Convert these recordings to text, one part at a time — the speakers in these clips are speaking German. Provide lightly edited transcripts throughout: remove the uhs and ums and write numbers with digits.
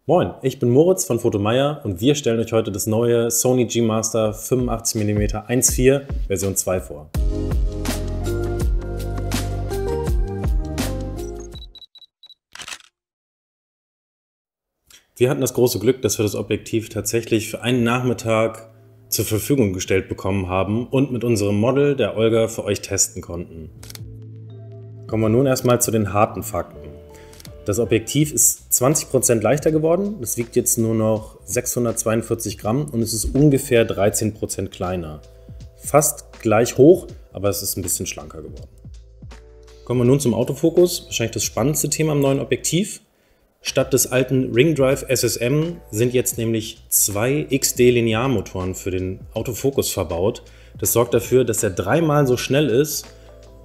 Moin, ich bin Moritz von Photomeyer und wir stellen euch heute das neue Sony G Master 85mm 1.4 Version 2 vor. Wir hatten das große Glück, dass wir das Objektiv tatsächlich für einen Nachmittag zur Verfügung gestellt bekommen haben und mit unserem Model, der Olga, für euch testen konnten. Kommen wir nun erstmal zu den harten Fakten. Das Objektiv ist 20% leichter geworden, es wiegt jetzt nur noch 642 Gramm und es ist ungefähr 13% kleiner. Fast gleich hoch, aber es ist ein bisschen schlanker geworden. Kommen wir nun zum Autofokus, wahrscheinlich das spannendste Thema am neuen Objektiv. Statt des alten Ring Drive SSM sind jetzt nämlich zwei XD-Linearmotoren für den Autofokus verbaut. Das sorgt dafür, dass er dreimal so schnell ist,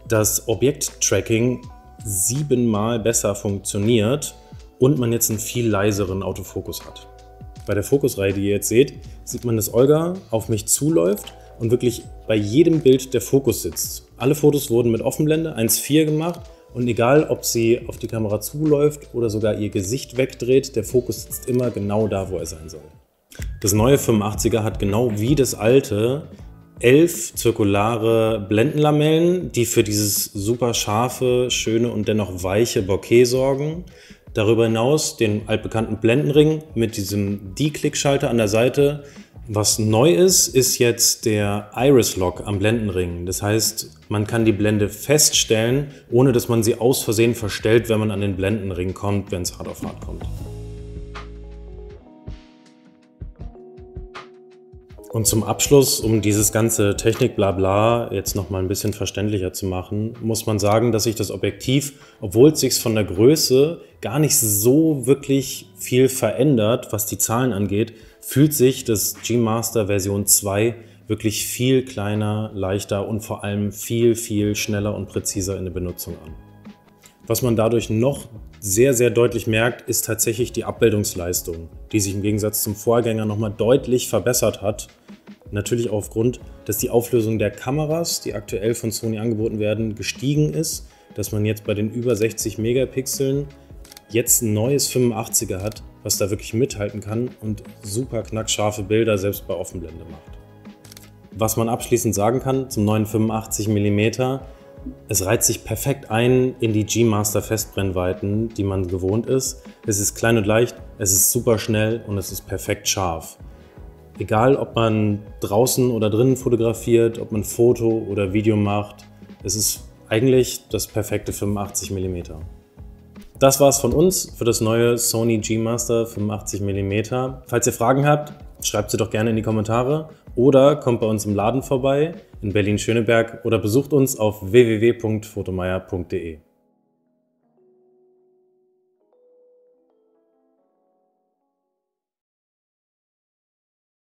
das Objekttracking 7-mal besser funktioniert und man jetzt einen viel leiseren Autofokus hat. Bei der Fokusreihe, die ihr jetzt seht, sieht man, dass Olga auf mich zuläuft und wirklich bei jedem Bild der Fokus sitzt. Alle Fotos wurden mit Offenblende 1.4 gemacht und egal, ob sie auf die Kamera zuläuft oder sogar ihr Gesicht wegdreht, der Fokus sitzt immer genau da, wo er sein soll. Das neue 85er hat genau wie das alte 11 zirkulare Blendenlamellen, die für dieses super scharfe, schöne und dennoch weiche Bokeh sorgen. Darüber hinaus den altbekannten Blendenring mit diesem D-Click-Schalter an der Seite. Was neu ist, ist jetzt der Iris Lock am Blendenring. Das heißt, man kann die Blende feststellen, ohne dass man sie aus Versehen verstellt, wenn man an den Blendenring kommt, wenn es hart auf hart kommt. Und zum Abschluss, um dieses ganze Technik-Blabla jetzt noch mal ein bisschen verständlicher zu machen, muss man sagen, dass sich das Objektiv, obwohl es sich von der Größe gar nicht so wirklich viel verändert, was die Zahlen angeht, fühlt sich das G Master Version 2 wirklich viel kleiner, leichter und vor allem viel, viel schneller und präziser in der Benutzung an. Was man dadurch noch sehr, sehr deutlich merkt, ist tatsächlich die Abbildungsleistung, die sich im Gegensatz zum Vorgänger noch mal deutlich verbessert hat. Natürlich aufgrund, dass die Auflösung der Kameras, die aktuell von Sony angeboten werden, gestiegen ist, dass man jetzt bei den über 60 Megapixeln jetzt ein neues 85er hat, was da wirklich mithalten kann und super knackscharfe Bilder selbst bei Offenblende macht. Was man abschließend sagen kann zum neuen 85mm, es reiht sich perfekt ein in die G Master Festbrennweiten, die man gewohnt ist. Es ist klein und leicht, es ist super schnell und es ist perfekt scharf. Egal, ob man draußen oder drinnen fotografiert, ob man Foto oder Video macht, es ist eigentlich das perfekte 85mm. Das war's von uns für das neue Sony G Master 85mm. Falls ihr Fragen habt, schreibt sie doch gerne in die Kommentare oder kommt bei uns im Laden vorbei in Berlin-Schöneberg oder besucht uns auf www.photomeyer.de.